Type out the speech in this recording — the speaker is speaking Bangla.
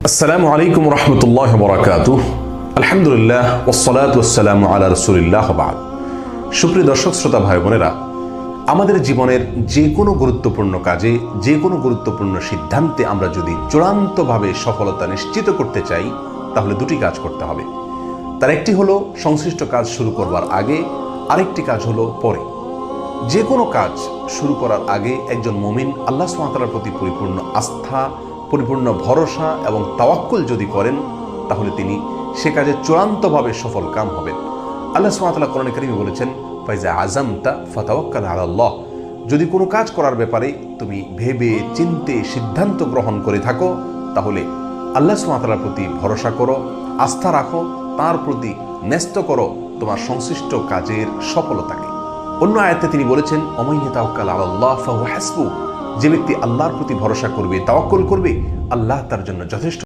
আসসালামু আলাইকুম রহমতুল্লাহ বরাকাতুহ। আলহামদুলিল্লাহ ওয়াসসালাতু ওয়াসসালামু আলা রাসূলিল্লাহ বাদ। সুপ্রিয় দর্শক শ্রোতা ভাই বোনেরা, আমাদের জীবনের যে কোনো গুরুত্বপূর্ণ কাজে, যে কোনো গুরুত্বপূর্ণ সিদ্ধান্তে আমরা যদি চূড়ান্তভাবে সফলতা নিশ্চিত করতে চাই, তাহলে দুটি কাজ করতে হবে। তার একটি হলো সংশ্লিষ্ট কাজ শুরু করবার আগে, আরেকটি কাজ হলো পরে। যে কোনো কাজ শুরু করার আগে একজন মুমিন আল্লাহ সুবহানাহু ওয়া তাআলার প্রতি পরিপূর্ণ আস্থা, পরিপূর্ণ ভরসা এবং তাওয়াক্কুল যদি করেন, তাহলে তিনি সে কাজে চূড়ান্তভাবে সফল কাম হবেন। আল্লাহ সুবহানাহু ওয়া তাআলা কোরআনে কারীমে বলেছেন, ফাইজা আযামতা ফাতাওয়াক্কাল আলাল্লাহ। যদি কোনো কাজ করার ব্যাপারে তুমি ভেবে চিন্তে সিদ্ধান্ত গ্রহণ করে থাকো, তাহলে আল্লাহ সুবহানাহু ওয়া তাআলার প্রতি ভরসা করো, আস্থা রাখো, তার প্রতি ন্যস্ত করো তোমার সংশ্লিষ্ট কাজের সফলতাকে। অন্য আয়াতে তিনি বলেছেন, ওমান ইয়াতাওয়াক্কাল আলাল্লাহ ফাহুয়া হাসবুহ। যে ব্যক্তি আল্লাহর প্রতি ভরসা করবে, তাওয়াক্কুল করবে, আল্লাহ তার জন্য যথেষ্ট।